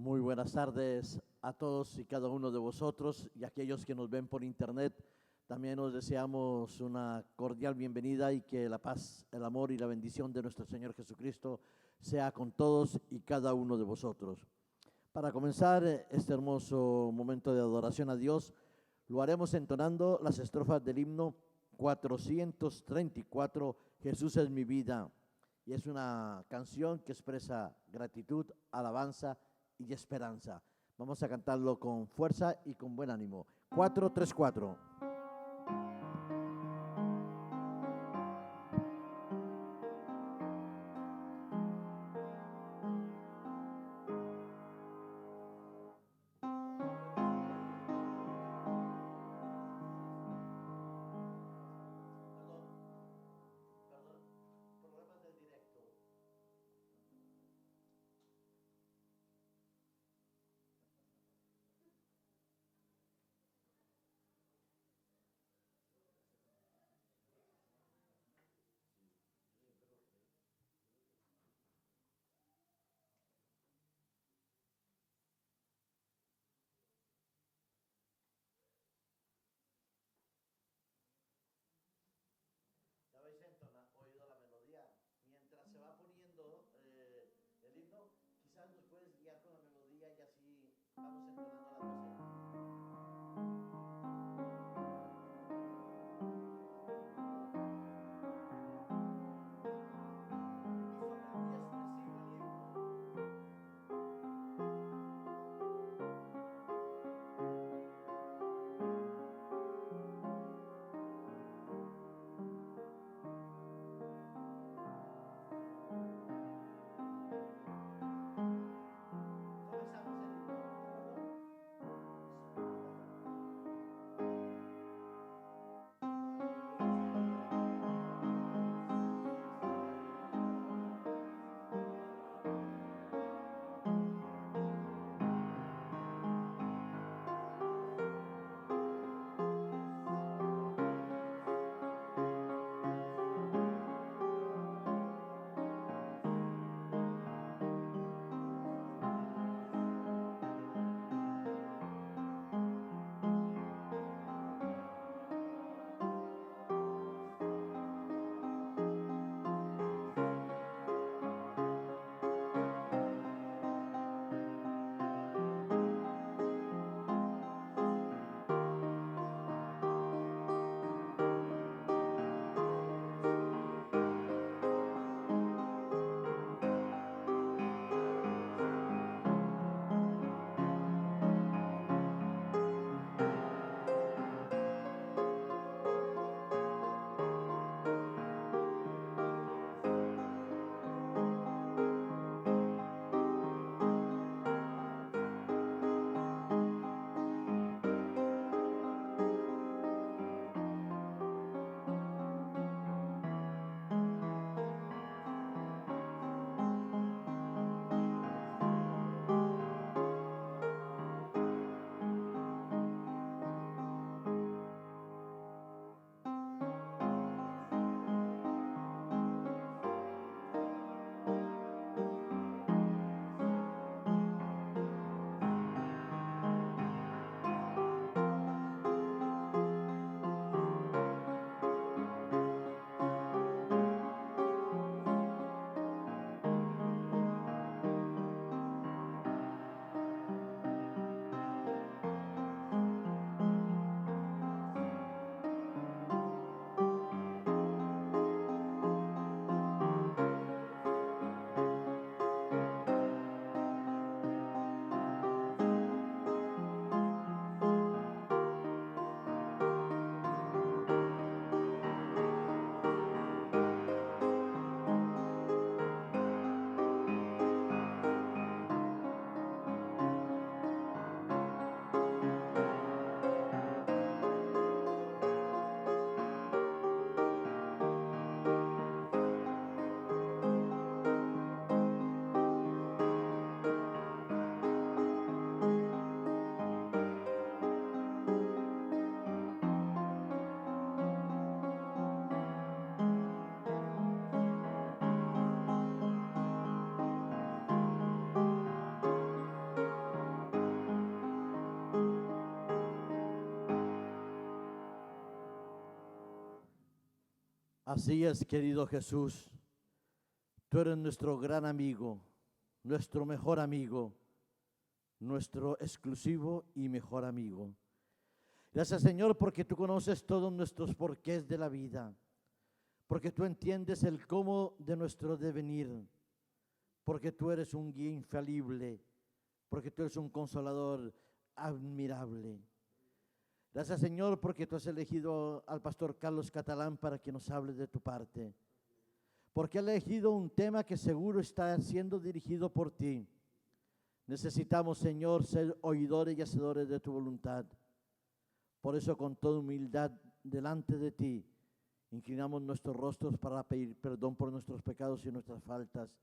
Muy buenas tardes a todos y cada uno de vosotros y aquellos que nos ven por internet. También os deseamos una cordial bienvenida y que la paz, el amor y la bendición de nuestro Señor Jesucristo sea con todos y cada uno de vosotros. Para comenzar este hermoso momento de adoración a Dios, lo haremos entonando las estrofas del himno 434, Jesús es mi vida. Y es una canción que expresa gratitud, alabanza y esperanza. Vamos a cantarlo con fuerza y con buen ánimo. 434. Así es, querido Jesús. Tú eres nuestro gran amigo, nuestro mejor amigo, nuestro exclusivo y mejor amigo. Gracias, Señor, porque tú conoces todos nuestros porqués de la vida, porque tú entiendes el cómo de nuestro devenir, porque tú eres un guía infalible, porque tú eres un consolador admirable. Gracias, Señor, porque tú has elegido al pastor Carlos Catalán para que nos hable de tu parte, porque ha elegido un tema que seguro está siendo dirigido por ti. Necesitamos, Señor, ser oidores y hacedores de tu voluntad. Por eso, con toda humildad delante de ti, inclinamos nuestros rostros para pedir perdón por nuestros pecados y nuestras faltas,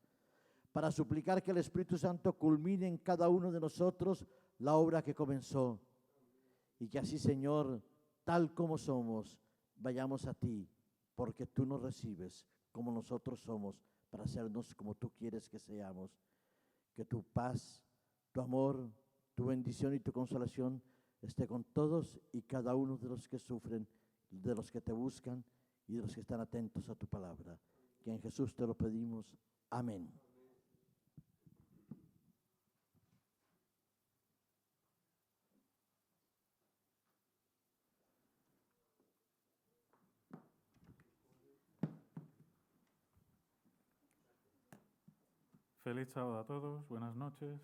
para suplicar que el Espíritu Santo culmine en cada uno de nosotros la obra que comenzó. Y que así, Señor, tal como somos, vayamos a ti, porque tú nos recibes como nosotros somos, para hacernos como tú quieres que seamos. Que tu paz, tu amor, tu bendición y tu consolación esté con todos y cada uno de los que sufren, de los que te buscan y de los que están atentos a tu palabra. Que en Jesús te lo pedimos. Amén. Feliz sábado a todos, buenas noches.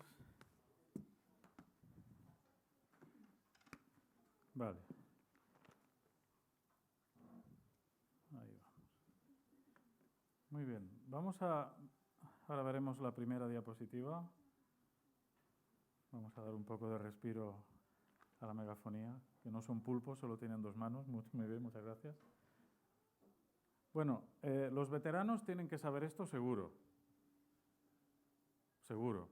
Vale. Ahí vamos. Muy bien, ahora veremos la primera diapositiva. Vamos a dar un poco de respiro a la megafonía, que no son pulpos, solo tienen dos manos. Muy bien, muchas gracias. Bueno, los veteranos tienen que saber esto seguro. Seguro.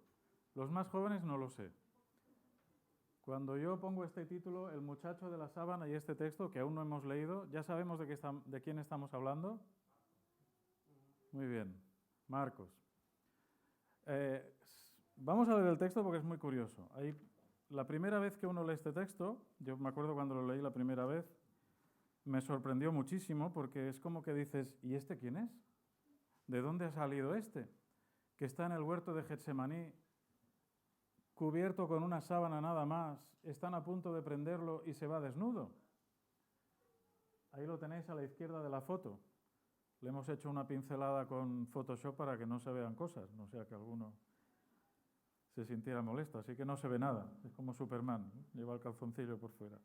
Los más jóvenes no lo sé. Cuando yo pongo este título, El muchacho de la sábana, y este texto, que aún no hemos leído, ¿ya sabemos de quién estamos hablando? Muy bien, Marcos. Vamos a leer el texto porque es muy curioso. La primera vez que uno lee este texto, yo me acuerdo cuando lo leí la primera vez, me sorprendió muchísimo porque es como que dices, ¿y este quién es? ¿De dónde ha salido este? Que está en el huerto de Getsemaní, cubierto con una sábana nada más, están a punto de prenderlo y se va desnudo. Ahí lo tenéis a la izquierda de la foto. Le hemos hecho una pincelada con Photoshop para que no se vean cosas, no sea que alguno se sintiera molesto, así que no se ve nada, es como Superman, lleva el calzoncillo por fuera.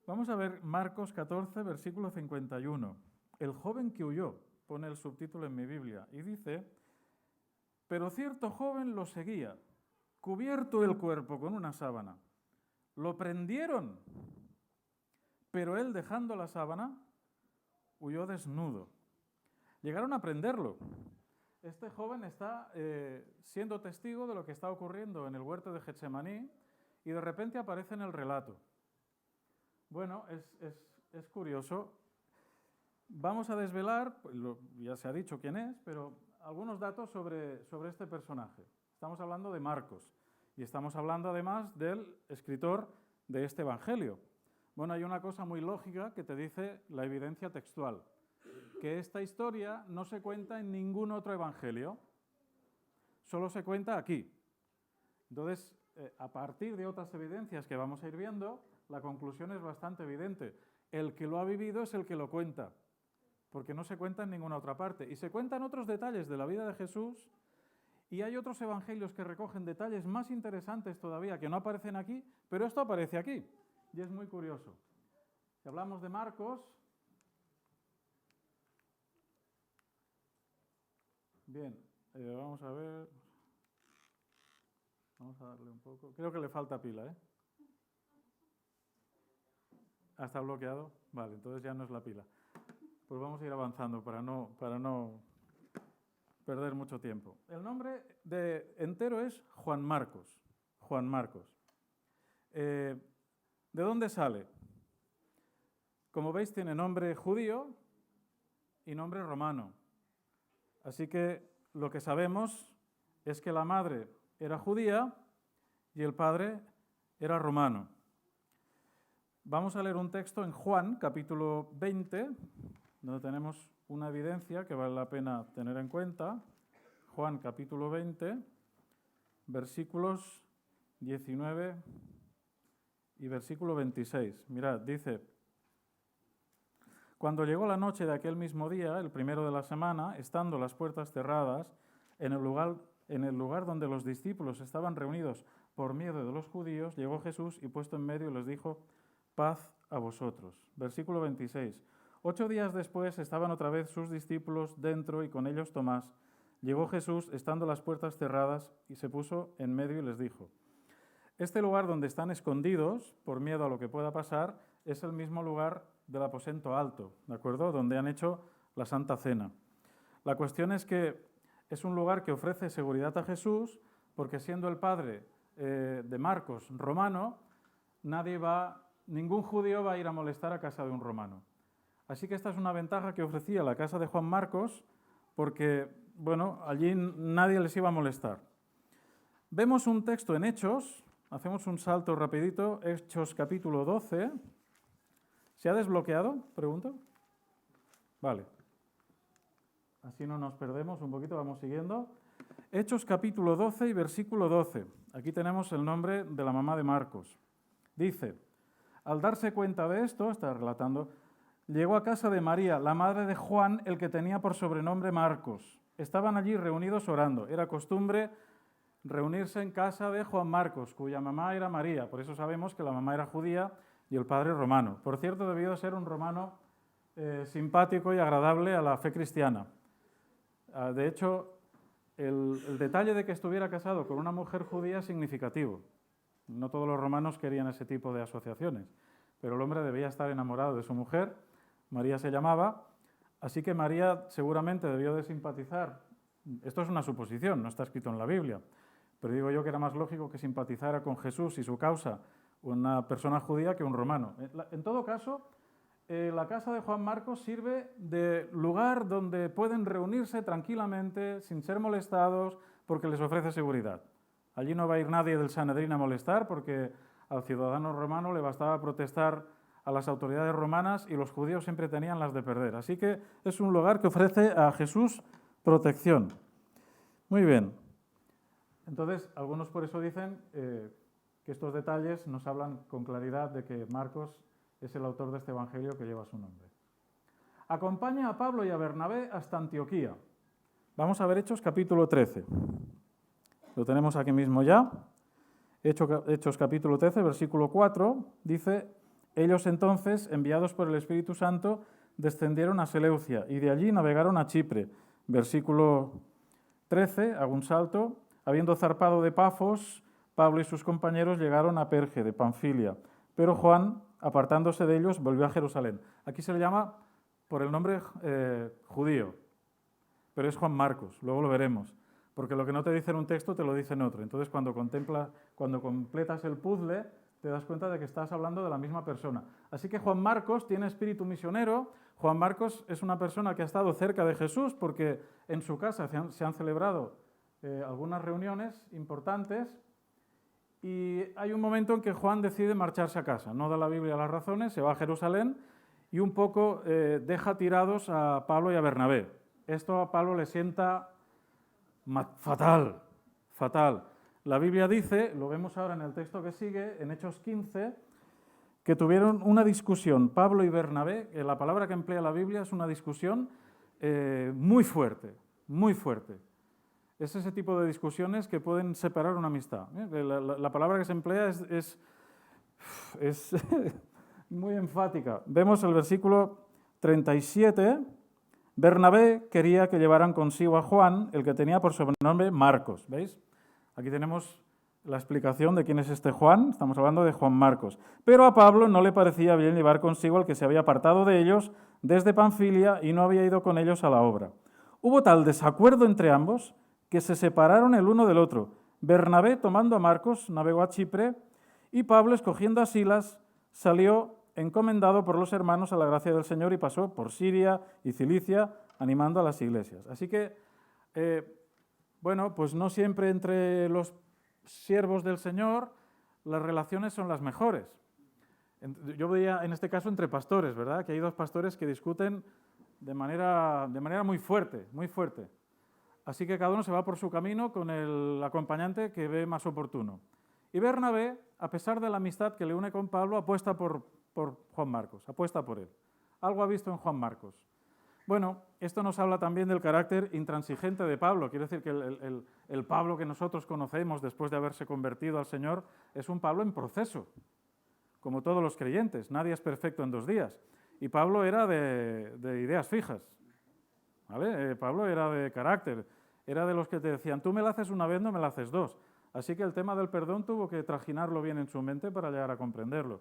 Vamos a ver Marcos 14, versículo 51. El joven que huyó, pone el subtítulo en mi Biblia, y dice: pero cierto joven lo seguía, cubierto el cuerpo con una sábana. Lo prendieron, pero él, dejando la sábana, huyó desnudo. Llegaron a prenderlo. Este joven está siendo testigo de lo que está ocurriendo en el huerto de Getsemaní y de repente aparece en el relato. Bueno, es curioso. Vamos a desvelar, ya se ha dicho quién es, pero algunos datos sobre este personaje. Estamos hablando de Marcos y estamos hablando además del escritor de este evangelio. Bueno, hay una cosa muy lógica que te dice la evidencia textual, que esta historia no se cuenta en ningún otro evangelio, solo se cuenta aquí. Entonces, a partir de otras evidencias que vamos a ir viendo, la conclusión es bastante evidente. El que lo ha vivido es el que lo cuenta, porque no se cuenta en ninguna otra parte. Y se cuentan otros detalles de la vida de Jesús, y hay otros evangelios que recogen detalles más interesantes todavía que no aparecen aquí, pero esto aparece aquí, y es muy curioso. Si hablamos de Marcos, bien, vamos a ver, vamos a darle un poco, creo que le falta pila, ¿eh? ¿Está bloqueado? Vale, entonces ya no es la pila. Pues vamos a ir avanzando para no perder mucho tiempo. El nombre entero es Juan Marcos. Juan Marcos. ¿De dónde sale? Como veis, tiene nombre judío y nombre romano. Así que lo que sabemos es que la madre era judía y el padre era romano. Vamos a leer un texto en Juan, capítulo 20, donde tenemos una evidencia que vale la pena tener en cuenta. Juan capítulo 20, versículos 19 y versículo 26. Mirad, dice: Cuando llegó la noche de aquel mismo día, el primero de la semana, estando las puertas cerradas, en el lugar donde los discípulos estaban reunidos por miedo de los judíos, llegó Jesús y puesto en medio les dijo: paz a vosotros. Versículo 26. 8 días después estaban otra vez sus discípulos dentro y con ellos Tomás. Llegó Jesús, estando las puertas cerradas, y se puso en medio y les dijo: Este lugar donde están escondidos, por miedo a lo que pueda pasar, es el mismo lugar del aposento alto, ¿de acuerdo?, donde han hecho la Santa Cena. La cuestión es que es un lugar que ofrece seguridad a Jesús, porque siendo el padre de Marcos romano, ningún judío va a ir a molestar a casa de un romano. Así que esta es una ventaja que ofrecía la casa de Juan Marcos, porque, bueno, allí nadie les iba a molestar. Vemos un texto en Hechos, hacemos un salto rapidito, Hechos capítulo 12. ¿Se ha desbloqueado? Pregunto. Vale. Así no nos perdemos un poquito, vamos siguiendo. Hechos capítulo 12 y versículo 12. Aquí tenemos el nombre de la mamá de Marcos. Dice: al darse cuenta de esto, está relatando, llegó a casa de María, la madre de Juan, el que tenía por sobrenombre Marcos. Estaban allí reunidos orando. Era costumbre reunirse en casa de Juan Marcos, cuya mamá era María. Por eso sabemos que la mamá era judía y el padre romano. Por cierto, debió de ser un romano simpático y agradable a la fe cristiana. De hecho, el detalle de que estuviera casado con una mujer judía es significativo. No todos los romanos querían ese tipo de asociaciones, pero el hombre debía estar enamorado de su mujer. María se llamaba, así que María seguramente debió de simpatizar. Esto es una suposición, no está escrito en la Biblia, pero digo yo que era más lógico que simpatizara con Jesús y su causa una persona judía que un romano. En todo caso, la casa de Juan Marcos sirve de lugar donde pueden reunirse tranquilamente, sin ser molestados, porque les ofrece seguridad. Allí no va a ir nadie del Sanedrín a molestar, porque al ciudadano romano le bastaba protestar a las autoridades romanas y los judíos siempre tenían las de perder. Así que es un lugar que ofrece a Jesús protección. Muy bien. Entonces, algunos por eso dicen que estos detalles nos hablan con claridad de que Marcos es el autor de este evangelio que lleva su nombre. Acompaña a Pablo y a Bernabé hasta Antioquía. Vamos a ver Hechos capítulo 13. Lo tenemos aquí mismo ya. Hechos capítulo 13, versículo 4, dice: ellos entonces, enviados por el Espíritu Santo, descendieron a Seleucia y de allí navegaron a Chipre. Versículo 13, hago un salto. Habiendo zarpado de Pafos, Pablo y sus compañeros llegaron a Perge de Panfilia, pero Juan, apartándose de ellos, volvió a Jerusalén. Aquí se le llama por el nombre judío, pero es Juan Marcos, luego lo veremos, porque lo que no te dice en un texto te lo dice en otro. Entonces, cuando completas el puzzle, te das cuenta de que estás hablando de la misma persona. Así que Juan Marcos tiene espíritu misionero. Juan Marcos es una persona que ha estado cerca de Jesús, porque en su casa se han celebrado algunas reuniones importantes, y hay un momento en que Juan decide marcharse a casa. No da la Biblia las razones, se va a Jerusalén y un poco deja tirados a Pablo y a Bernabé. Esto a Pablo le sienta fatal, fatal. La Biblia dice, lo vemos ahora en el texto que sigue, en Hechos 15, que tuvieron una discusión Pablo y Bernabé. La palabra que emplea la Biblia es una discusión muy fuerte, muy fuerte. Es ese tipo de discusiones que pueden separar una amistad. La palabra que se emplea es muy enfática. Vemos el versículo 37. Bernabé quería que llevaran consigo a Juan, el que tenía por sobrenombre Marcos. ¿Veis? Aquí tenemos la explicación de quién es este Juan. Estamos hablando de Juan Marcos. Pero a Pablo no le parecía bien llevar consigo al que se había apartado de ellos desde Panfilia y no había ido con ellos a la obra. Hubo tal desacuerdo entre ambos que se separaron el uno del otro. Bernabé, tomando a Marcos, navegó a Chipre, y Pablo, escogiendo a Silas, salió encomendado por los hermanos a la gracia del Señor y pasó por Siria y Cilicia, animando a las iglesias. Así que, pues no siempre entre los siervos del Señor las relaciones son las mejores. Yo veía en este caso entre pastores, ¿verdad? Que hay dos pastores que discuten de manera muy fuerte, muy fuerte. Así que cada uno se va por su camino con el acompañante que ve más oportuno. Y Bernabé, a pesar de la amistad que le une con Pablo, apuesta por Juan Marcos, apuesta por él. Algo ha visto en Juan Marcos. Bueno, esto nos habla también del carácter intransigente de Pablo. Quiero decir que el Pablo que nosotros conocemos después de haberse convertido al Señor es un Pablo en proceso, como todos los creyentes. Nadie es perfecto en 2 días. Y Pablo era de ideas fijas, ¿vale? Pablo era de carácter, era de los que te decían, tú me la haces una vez, no me la haces 2. Así que el tema del perdón tuvo que trajinarlo bien en su mente para llegar a comprenderlo.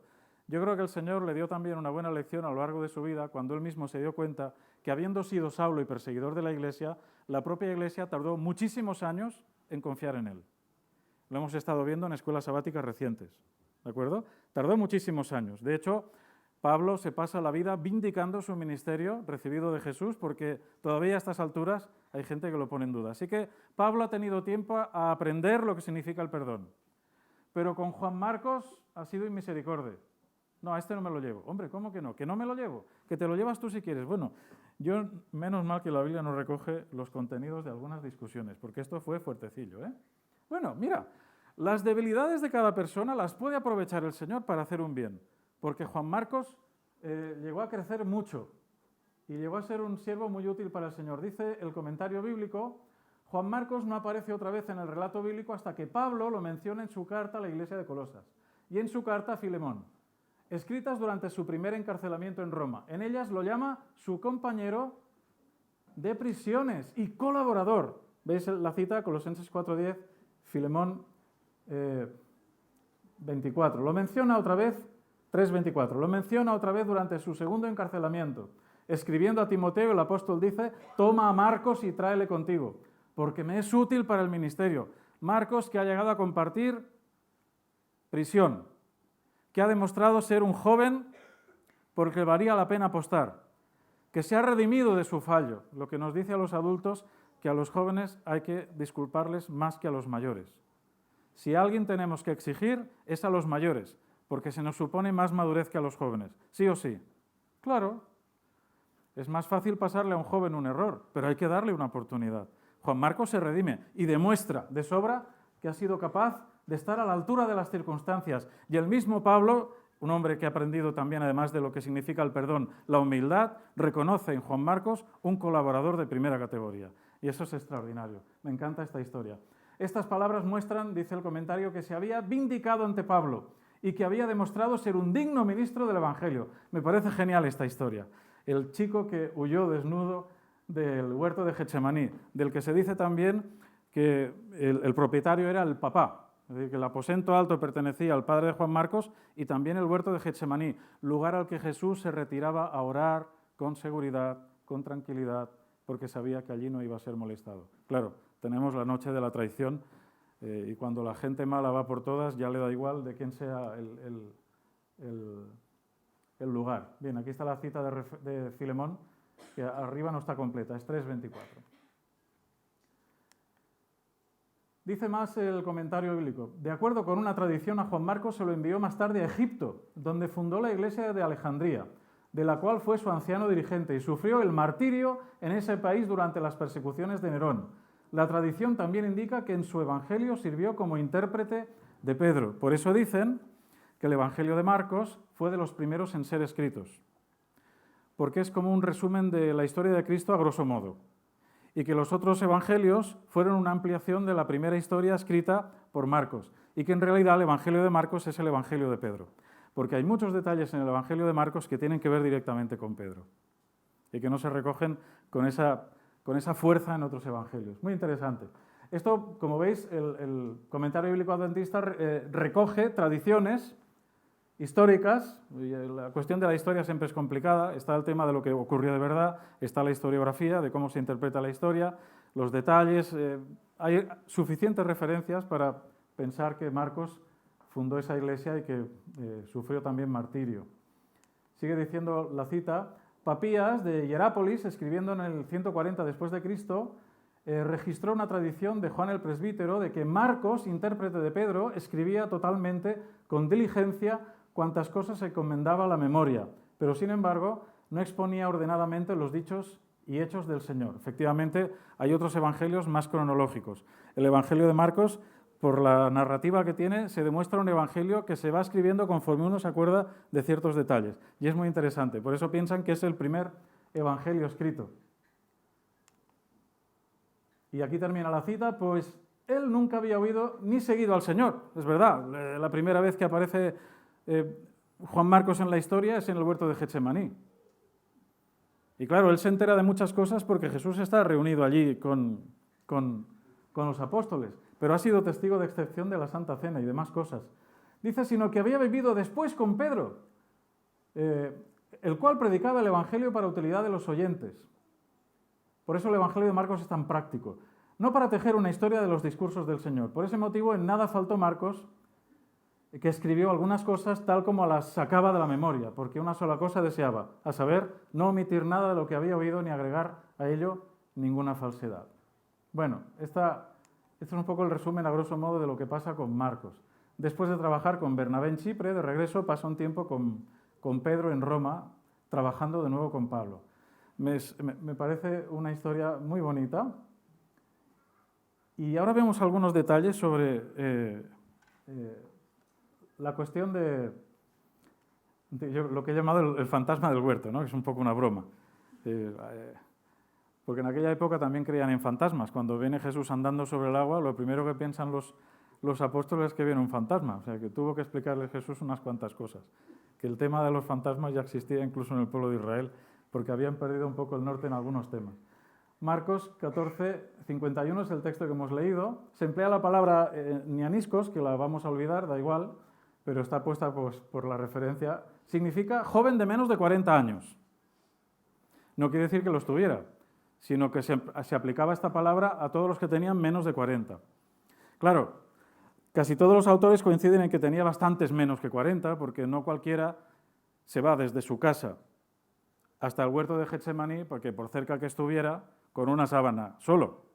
Yo creo que el Señor le dio también una buena lección a lo largo de su vida cuando él mismo se dio cuenta que habiendo sido Saulo y perseguidor de la Iglesia, la propia Iglesia tardó muchísimos años en confiar en él. Lo hemos estado viendo en escuelas sabáticas recientes, ¿de acuerdo? Tardó muchísimos años. De hecho, Pablo se pasa la vida vindicando su ministerio recibido de Jesús porque todavía a estas alturas hay gente que lo pone en duda. Así que Pablo ha tenido tiempo a aprender lo que significa el perdón. Pero con Juan Marcos ha sido inmisericordia. No, a este no me lo llevo. Hombre, ¿cómo que no? ¿Que no me lo llevo? Que te lo llevas tú si quieres. Bueno, yo menos mal que la Biblia no recoge los contenidos de algunas discusiones, porque esto fue fuertecillo, ¿eh? Bueno, mira, las debilidades de cada persona las puede aprovechar el Señor para hacer un bien, porque Juan Marcos llegó a crecer mucho y llegó a ser un siervo muy útil para el Señor. Dice el comentario bíblico, Juan Marcos no aparece otra vez en el relato bíblico hasta que Pablo lo menciona en su carta a la iglesia de Colosas y en su carta a Filemón, escritas durante su primer encarcelamiento en Roma. En ellas lo llama su compañero de prisiones y colaborador. ¿Veis la cita? Colosenses 4:10, Filemón 24. Lo menciona otra vez, 3:24. Lo menciona otra vez durante su segundo encarcelamiento. Escribiendo a Timoteo, el apóstol dice, toma a Marcos y tráele contigo, porque me es útil para el ministerio. Marcos, que ha llegado a compartir prisión, que ha demostrado ser un joven por el que valía la pena apostar, que se ha redimido de su fallo, lo que nos dice a los adultos que a los jóvenes hay que disculparles más que a los mayores. Si a alguien tenemos que exigir es a los mayores, porque se nos supone más madurez que a los jóvenes, sí o sí. Claro, es más fácil pasarle a un joven un error, pero hay que darle una oportunidad. Juan Marcos se redime y demuestra de sobra que ha sido capaz de estar a la altura de las circunstancias. Y el mismo Pablo, un hombre que ha aprendido también, además de lo que significa el perdón, la humildad, reconoce en Juan Marcos un colaborador de primera categoría. Y eso es extraordinario. Me encanta esta historia. Estas palabras muestran, dice el comentario, que se había vindicado ante Pablo y que había demostrado ser un digno ministro del Evangelio. Me parece genial esta historia. El chico que huyó desnudo del huerto de Getsemaní, del que se dice también que el propietario era el papá. Es decir, que el aposento alto pertenecía al padre de Juan Marcos y también el huerto de Getsemaní, lugar al que Jesús se retiraba a orar con seguridad, con tranquilidad, porque sabía que allí no iba a ser molestado. Claro, tenemos la noche de la traición y cuando la gente mala va por todas ya le da igual de quién sea el lugar. Bien, aquí está la cita de Filemón, que arriba no está completa, es 3:24. Dice más el comentario bíblico. De acuerdo con una tradición, a Juan Marcos se lo envió más tarde a Egipto, donde fundó la iglesia de Alejandría, de la cual fue su anciano dirigente, y sufrió el martirio en ese país durante las persecuciones de Nerón. La tradición también indica que en su evangelio sirvió como intérprete de Pedro. Por eso dicen que el evangelio de Marcos fue de los primeros en ser escritos, porque es como un resumen de la historia de Cristo a grosso modo, y que los otros evangelios fueron una ampliación de la primera historia escrita por Marcos, y que en realidad el evangelio de Marcos es el evangelio de Pedro, porque hay muchos detalles en el evangelio de Marcos que tienen que ver directamente con Pedro, y que no se recogen con esa fuerza en otros evangelios. Muy interesante. Esto, como veis, el comentario bíblico adventista recoge tradiciones históricas, y la cuestión de la historia siempre es complicada, está el tema de lo que ocurrió de verdad, está la historiografía, de cómo se interpreta la historia, los detalles, hay suficientes referencias para pensar que Marcos fundó esa iglesia y que sufrió también martirio. Sigue diciendo la cita, Papías de Hierápolis, escribiendo en el 140 después de Cristo, registró una tradición de Juan el Presbítero de que Marcos, intérprete de Pedro, escribía totalmente con diligencia cuantas cosas se encomendaba a la memoria, pero sin embargo no exponía ordenadamente los dichos y hechos del Señor. Efectivamente, hay otros evangelios más cronológicos. El Evangelio de Marcos, por la narrativa que tiene, se demuestra un evangelio que se va escribiendo conforme uno se acuerda de ciertos detalles. Y es muy interesante. Por eso piensan que es el primer evangelio escrito. Y aquí termina la cita, pues él nunca había oído ni seguido al Señor. Es verdad, la primera vez que aparece Juan Marcos en la historia es en el huerto de Getsemaní. Y claro, él se entera de muchas cosas porque Jesús está reunido allí con los apóstoles, pero ha sido testigo de excepción de la Santa Cena y demás cosas. Dice, sino que había vivido después con Pedro, el cual predicaba el Evangelio para utilidad de los oyentes. Por eso el Evangelio de Marcos es tan práctico. No para tejer una historia de los discursos del Señor. Por ese motivo, en nada faltó Marcos, que escribió algunas cosas tal como las sacaba de la memoria, porque una sola cosa deseaba, a saber, no omitir nada de lo que había oído ni agregar a ello ninguna falsedad. Bueno, este es un poco el resumen a grosso modo de lo que pasa con Marcos. Después de trabajar con Bernabé en Chipre, de regreso pasa un tiempo con Pedro en Roma, trabajando de nuevo con Pablo. Me parece una historia muy bonita. Y ahora vemos algunos detalles sobre la cuestión de lo que he llamado el fantasma del huerto, ¿no? Que es un poco una broma. Porque en aquella época también creían en fantasmas. Cuando viene Jesús andando sobre el agua, lo primero que piensan los apóstoles es que viene un fantasma. O sea, que tuvo que explicarles Jesús unas cuantas cosas. Que el tema de los fantasmas ya existía incluso en el pueblo de Israel, porque habían perdido un poco el norte en algunos temas. Marcos 14:51 es el texto que hemos leído. Se emplea la palabra nianiscos, que la vamos a olvidar, da igual, pero está puesta pues, por la referencia. Significa joven de menos de 40 años. No quiere decir que los tuviera, sino que se aplicaba esta palabra a todos los que tenían menos de 40. Claro, casi todos los autores coinciden en que tenía bastantes menos que 40, porque no cualquiera se va desde su casa hasta el huerto de Getsemaní, porque por cerca que estuviera, con una sábana solo.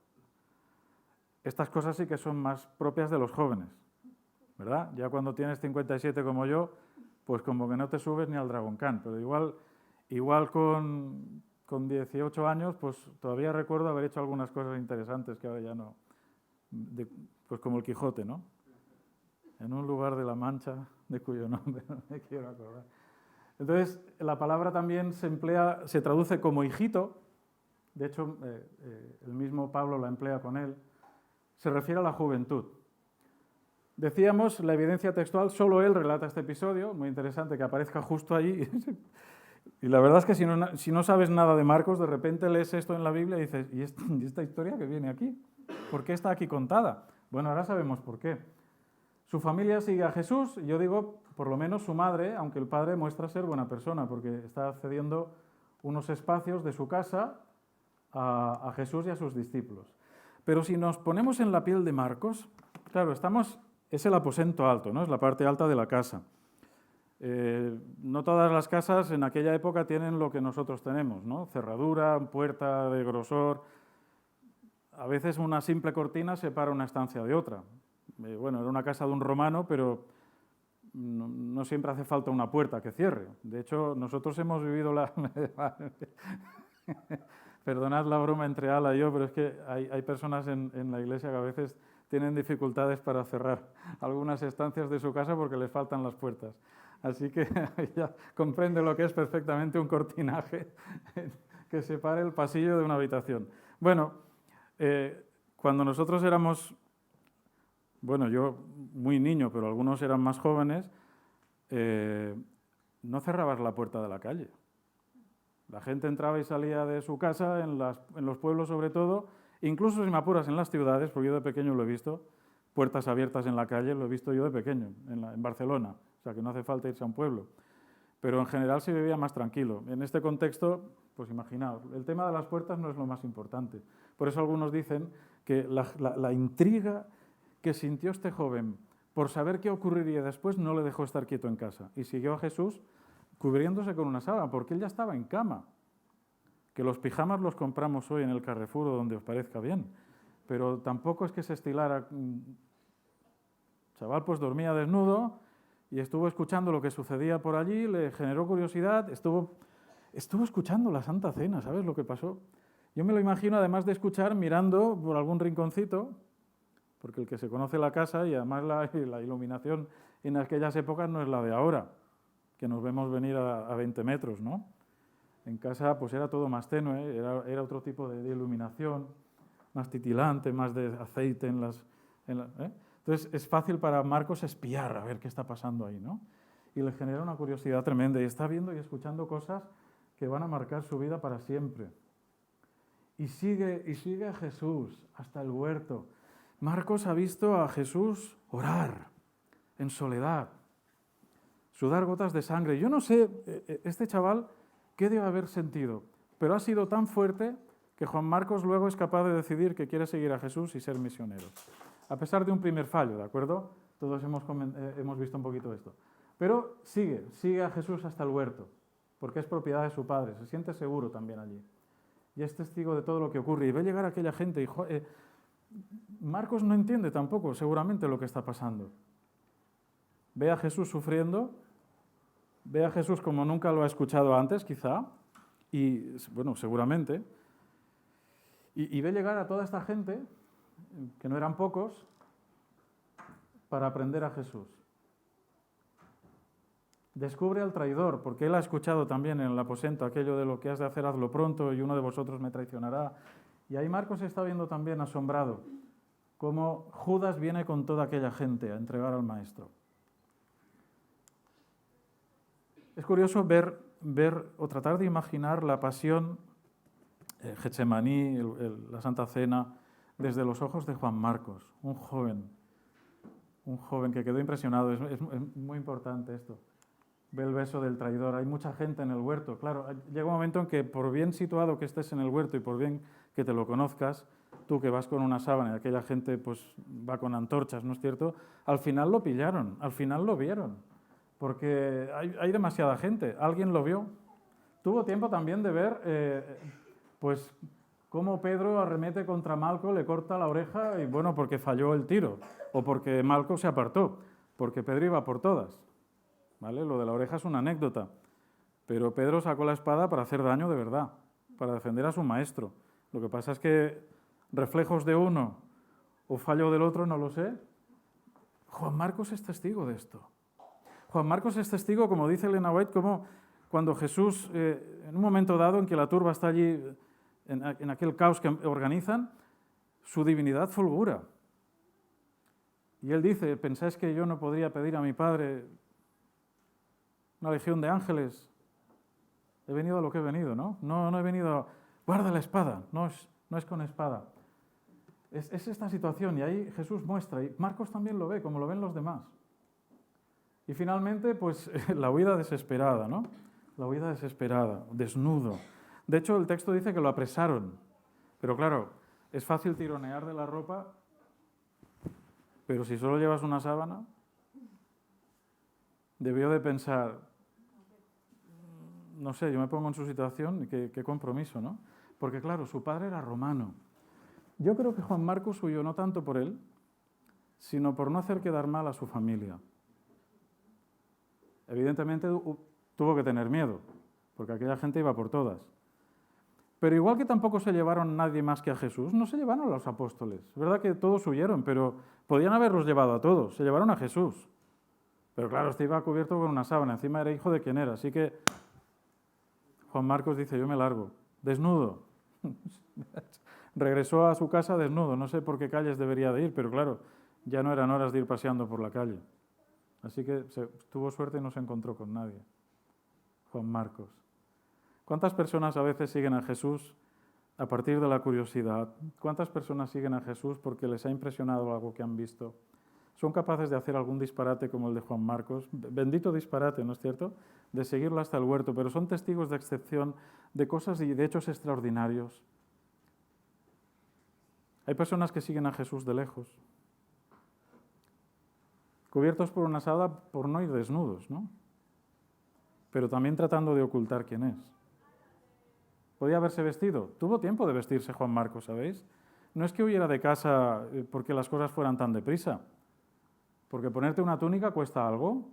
Estas cosas sí que son más propias de los jóvenes, ¿verdad? Ya cuando tienes 57 como yo, pues como que no te subes ni al Dragon Khan, pero igual con 18 años, pues todavía recuerdo haber hecho algunas cosas interesantes que ahora ya no, pues como el Quijote, ¿no? En un lugar de la Mancha, de cuyo nombre no me quiero acordar. Entonces, la palabra también se traduce como hijito, de hecho, el mismo Pablo la emplea con él, se refiere a la juventud. Decíamos, la evidencia textual, solo él relata este episodio, muy interesante que aparezca justo allí. Y la verdad es que si no sabes nada de Marcos, de repente lees esto en la Biblia y dices, ¿y esta historia que viene aquí? ¿Por qué está aquí contada? Bueno, ahora sabemos por qué. Su familia sigue a Jesús, y yo digo, por lo menos su madre, aunque el padre muestra ser buena persona, porque está cediendo unos espacios de su casa a Jesús y a sus discípulos. Pero si nos ponemos en la piel de Marcos, claro, es el aposento alto, ¿no? Es la parte alta de la casa. No todas las casas en aquella época tienen lo que nosotros tenemos, ¿no? Cerradura, puerta de grosor. A veces una simple cortina separa una estancia de otra. Bueno, era una casa de un romano, pero no siempre hace falta una puerta que cierre. De hecho, nosotros hemos vivido Perdonad la broma entre Ala y yo, pero es que hay personas en la iglesia que a veces tienen dificultades para cerrar algunas estancias de su casa porque les faltan las puertas. Así que ya comprende lo que es perfectamente un cortinaje que separe el pasillo de una habitación. Bueno, cuando nosotros éramos, bueno, yo muy niño, pero algunos eran más jóvenes, no cerrabas la puerta de la calle. La gente entraba y salía de su casa, en los pueblos sobre todo, incluso si me apuras en las ciudades, porque yo de pequeño lo he visto, puertas abiertas en la calle, lo he visto yo de pequeño, en Barcelona, o sea que no hace falta irse a un pueblo. Pero en general se vivía más tranquilo. En este contexto, pues imaginaos, el tema de las puertas no es lo más importante. Por eso algunos dicen que la intriga que sintió este joven por saber qué ocurriría después no le dejó estar quieto en casa y siguió a Jesús cubriéndose con una sábana, porque él ya estaba en cama. Que los pijamas los compramos hoy en el Carrefour o donde os parezca bien, pero tampoco es que se estilara. El chaval pues dormía desnudo y estuvo escuchando lo que sucedía por allí, le generó curiosidad, estuvo estuvo escuchando la Santa Cena, ¿sabes lo que pasó? Yo me lo imagino, además de escuchar, mirando por algún rinconcito, porque el que se conoce la casa y además la iluminación en aquellas épocas no es la de ahora, que nos vemos venir a 20 metros, ¿no? En casa pues era todo más tenue, era otro tipo de iluminación, más titilante, más de aceite en las... Entonces es fácil para Marcos espiar a ver qué está pasando ahí, ¿no? Y le genera una curiosidad tremenda y está viendo y escuchando cosas que van a marcar su vida para siempre. Y sigue a Jesús hasta el huerto. Marcos ha visto a Jesús orar en soledad, sudar gotas de sangre. Yo no sé, este chaval, qué debe haber sentido, pero ha sido tan fuerte que Juan Marcos luego es capaz de decidir que quiere seguir a Jesús y ser misionero. A pesar de un primer fallo, ¿de acuerdo? Todos hemos visto un poquito esto. Pero sigue a Jesús hasta el huerto, porque es propiedad de su padre, se siente seguro también allí. Y es testigo de todo lo que ocurre. Y ve llegar aquella gente y Marcos no entiende tampoco seguramente lo que está pasando. Ve a Jesús sufriendo, ve a Jesús como nunca lo ha escuchado antes, quizá, y bueno, seguramente, y ve llegar a toda esta gente, que no eran pocos, para aprender a Jesús. Descubre al traidor, porque él ha escuchado también en el aposento aquello de lo que has de hacer, hazlo pronto, y uno de vosotros me traicionará. Y ahí Marcos está viendo también asombrado cómo Judas viene con toda aquella gente a entregar al maestro. Es curioso ver o tratar de imaginar la pasión, Getsemaní, la Santa Cena, desde los ojos de Juan Marcos, un joven que quedó impresionado. Es muy importante esto. Ve el beso del traidor. Hay mucha gente en el huerto. Claro, llega un momento en que por bien situado que estés en el huerto y por bien que te lo conozcas, tú que vas con una sábana y aquella gente pues va con antorchas, ¿no es cierto? Al final lo pillaron, al final lo vieron, porque hay demasiada gente. Alguien lo vio. Tuvo tiempo también de ver pues cómo Pedro arremete contra Malco, le corta la oreja y bueno, porque falló el tiro o porque Malco se apartó, porque Pedro iba por todas. ¿Vale? Lo de la oreja es una anécdota, pero Pedro sacó la espada para hacer daño de verdad, para defender a su maestro. Lo que pasa es que reflejos de uno o fallo del otro, no lo sé. Juan Marcos es testigo de esto. Juan Marcos es testigo, como dice Elena White, como cuando Jesús, en un momento dado en que la turba está allí, en aquel caos que organizan, su divinidad fulgura. Y él dice, ¿pensáis que yo no podría pedir a mi Padre una legión de ángeles? He venido a lo que he venido, ¿no? No he venido a... Guarda la espada, no es con espada. Es esta situación y ahí Jesús muestra, y Marcos también lo ve, como lo ven los demás. Y finalmente, pues la huida desesperada, ¿no? La huida desesperada, desnudo. De hecho, el texto dice que lo apresaron. Pero claro, es fácil tironear de la ropa, pero si solo llevas una sábana, debió de pensar, no sé, yo me pongo en su situación, qué compromiso, ¿no? Porque claro, su padre era romano. Yo creo que Juan Marcos huyó no tanto por él, sino por no hacer quedar mal a su familia. Evidentemente tuvo que tener miedo, porque aquella gente iba por todas. Pero igual que tampoco se llevaron nadie más que a Jesús, no se llevaron a los apóstoles. Es verdad que todos huyeron, pero podían haberlos llevado a todos. Se llevaron a Jesús. Pero claro, este iba cubierto con una sábana, encima era hijo de quien era. Así que Juan Marcos dice, yo me largo, desnudo. Regresó a su casa desnudo, no sé por qué calles debería de ir, pero claro, ya no eran horas de ir paseando por la calle. Así que tuvo suerte y no se encontró con nadie. Juan Marcos. ¿Cuántas personas a veces siguen a Jesús a partir de la curiosidad? ¿Cuántas personas siguen a Jesús porque les ha impresionado algo que han visto? Son capaces de hacer algún disparate como el de Juan Marcos, bendito disparate, ¿no es cierto?, de seguirlo hasta el huerto, pero son testigos de excepción de cosas y de hechos extraordinarios. Hay personas que siguen a Jesús de lejos, cubiertos por una sábana por no ir desnudos, ¿no? Pero también tratando de ocultar quién es. ¿Podía haberse vestido? Tuvo tiempo de vestirse Juan Marcos, ¿sabéis? No es que huyera de casa porque las cosas fueran tan deprisa, porque ponerte una túnica cuesta algo.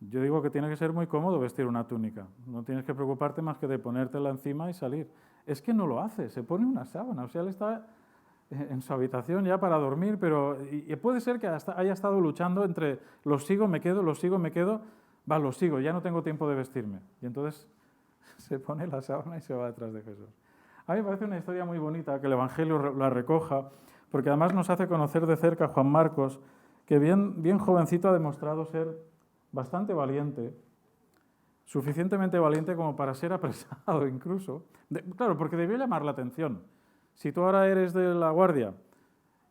Yo digo que tiene que ser muy cómodo vestir una túnica. No tienes que preocuparte más que de ponértela encima y salir. Es que no lo hace, se pone una sábana. O sea, él está en su habitación ya para dormir, pero y puede ser que haya estado luchando entre los sigo, me quedo, los sigo, me quedo, va, los sigo, ya no tengo tiempo de vestirme. Y entonces se pone la sábana y se va detrás de Jesús. A mí me parece una historia muy bonita que el Evangelio la recoja, porque además nos hace conocer de cerca a Juan Marcos, que bien jovencito ha demostrado ser bastante valiente, suficientemente valiente como para ser apresado incluso. Claro, porque debió llamar la atención. Si tú ahora eres de la guardia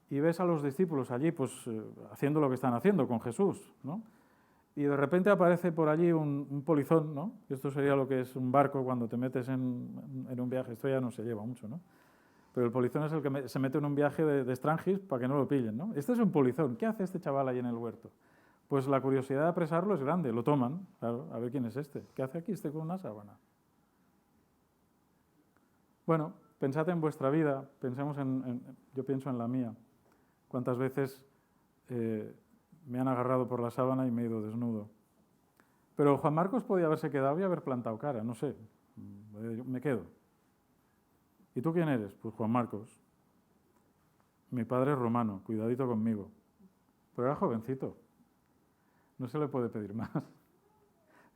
y ves a los discípulos allí pues haciendo lo que están haciendo con Jesús, ¿no? Y de repente aparece por allí un polizón, ¿no? Esto sería lo que es un barco cuando te metes en un viaje. Esto ya no se lleva mucho, ¿no? Pero el polizón es el que se mete en un viaje de extranjis para que no lo pillen, ¿no? Este es un polizón. ¿Qué hace este chaval ahí en el huerto? Pues la curiosidad de apresarlo es grande. Lo toman, claro, a ver quién es este. ¿Qué hace aquí este con una sábana? Bueno, pensad en vuestra vida, yo pienso en la mía. ¿Cuántas veces me han agarrado por la sábana y me he ido desnudo? Pero Juan Marcos podía haberse quedado y haber plantado cara, no sé, me quedo. ¿Y tú quién eres? Pues Juan Marcos. Mi padre es romano, cuidadito conmigo. Pero era jovencito, no se le puede pedir más.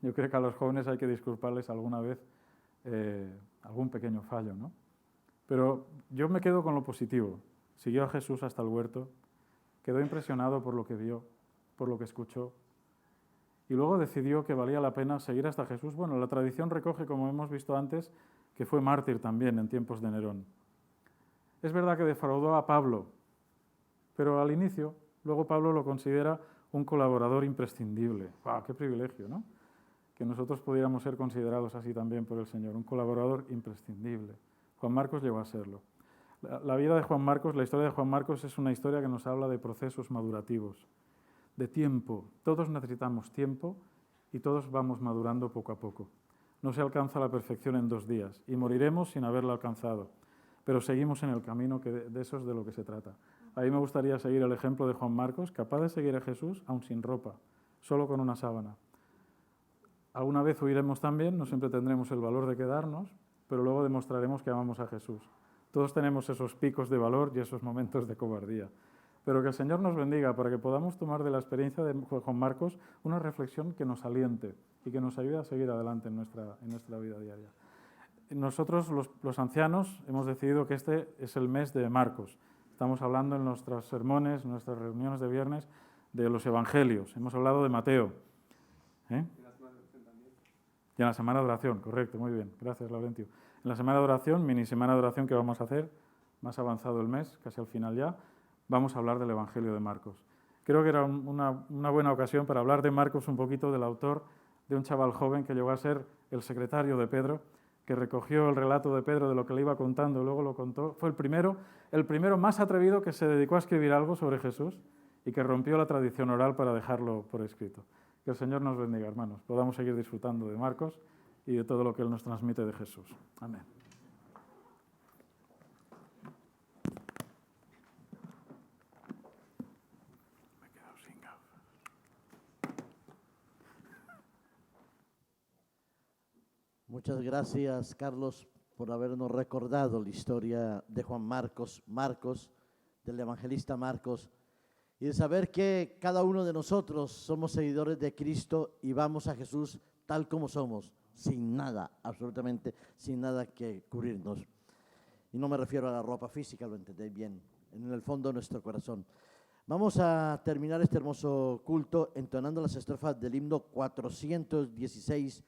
Yo creo que a los jóvenes hay que disculparles alguna vez algún pequeño fallo, ¿no? Pero yo me quedo con lo positivo. Siguió a Jesús hasta el huerto, quedó impresionado por lo que vio, por lo que escuchó, y luego decidió que valía la pena seguir hasta Jesús. Bueno, la tradición recoge, como hemos visto antes, que fue mártir también en tiempos de Nerón. Es verdad que defraudó a Pablo, pero al inicio, luego Pablo lo considera un colaborador imprescindible. ¡Wow! ¡Qué privilegio!, ¿no? Que nosotros pudiéramos ser considerados así también por el Señor, un colaborador imprescindible. Juan Marcos llegó a serlo. La vida de Juan Marcos, la historia de Juan Marcos es una historia que nos habla de procesos madurativos, de tiempo. Todos necesitamos tiempo y todos vamos madurando poco a poco. No se alcanza la perfección en 2 días y moriremos sin haberla alcanzado, pero seguimos en el camino, que de eso es de lo que se trata. A mí me gustaría seguir el ejemplo de Juan Marcos, capaz de seguir a Jesús aun sin ropa, solo con una sábana. Alguna vez huiremos también, no siempre tendremos el valor de quedarnos, pero luego demostraremos que amamos a Jesús. Todos tenemos esos picos de valor y esos momentos de cobardía. Pero que el Señor nos bendiga para que podamos tomar de la experiencia de Juan Marcos una reflexión que nos aliente y que nos ayude a seguir adelante en nuestra vida diaria. Nosotros, los ancianos, hemos decidido que este es el mes de Marcos. Estamos hablando en nuestros sermones, en nuestras reuniones de viernes, de los evangelios. Hemos hablado de Mateo. Y en la semana de oración, correcto, muy bien. Gracias, Laurentio. En la semana de oración, mini semana de oración que vamos a hacer, más avanzado el mes, casi al final ya, vamos a hablar del Evangelio de Marcos. Creo que era una buena ocasión para hablar de Marcos un poquito, del autor, de un chaval joven que llegó a ser el secretario de Pedro, que recogió el relato de Pedro de lo que le iba contando y luego lo contó. Fue el primero más atrevido que se dedicó a escribir algo sobre Jesús y que rompió la tradición oral para dejarlo por escrito. Que el Señor nos bendiga, hermanos. Podamos seguir disfrutando de Marcos y de todo lo que Él nos transmite de Jesús. Amén. Me he quedado sin gafas. Muchas gracias, Carlos, por habernos recordado la historia de Juan Marcos, del evangelista Marcos, y de saber que cada uno de nosotros somos seguidores de Cristo y vamos a Jesús tal como somos, sin nada, absolutamente sin nada que cubrirnos. Y no me refiero a la ropa física, lo entendéis bien, en el fondo de nuestro corazón. Vamos a terminar este hermoso culto entonando las estrofas del himno 416.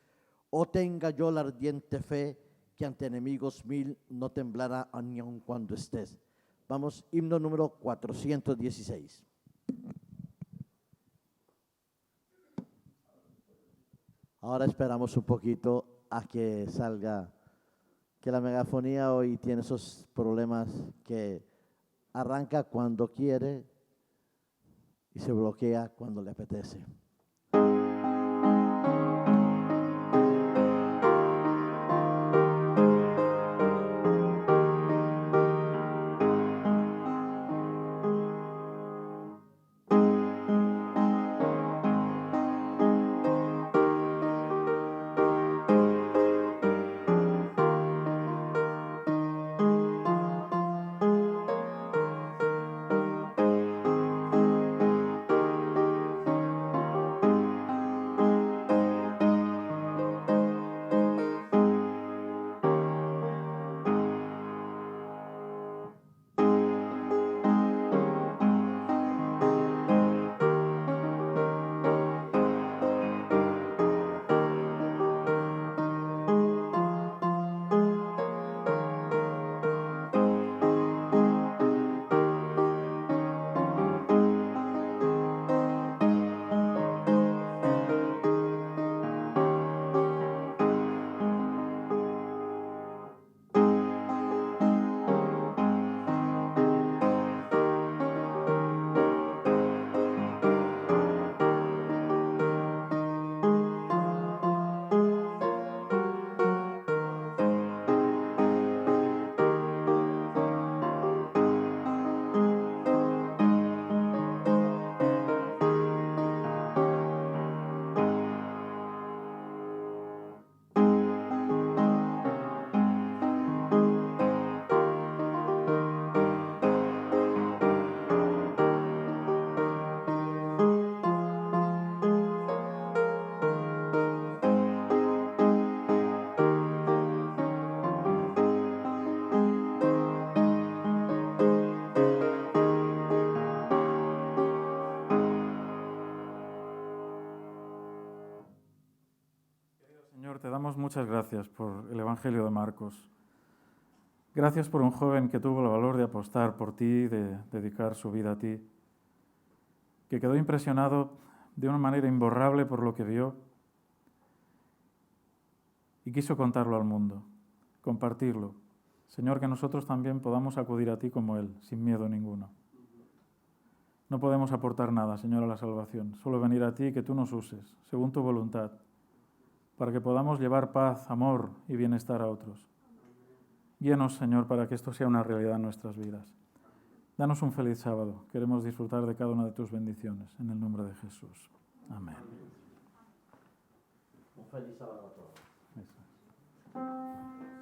Oh, tenga yo la ardiente fe, que ante enemigos 1000 no temblará ni aun cuando estés. Vamos, himno número 416. Ahora esperamos un poquito a que salga, que la megafonía hoy tiene esos problemas que arranca cuando quiere y se bloquea cuando le apetece. damos muchas gracias por el Evangelio de Marcos. Gracias por un joven que tuvo el valor de apostar por ti, de dedicar su vida a ti, que quedó impresionado de una manera imborrable por lo que vio y quiso contarlo al mundo, compartirlo. Señor, que nosotros también podamos acudir a ti como Él, sin miedo ninguno. No podemos aportar nada, Señor, a la salvación, solo venir a ti y que tú nos uses, según tu voluntad, para que podamos llevar paz, amor y bienestar a otros. Guíanos, Señor, para que esto sea una realidad en nuestras vidas. Danos un feliz sábado. Queremos disfrutar de cada una de tus bendiciones. En el nombre de Jesús. Amén. Un feliz sábado a todos. Eso es.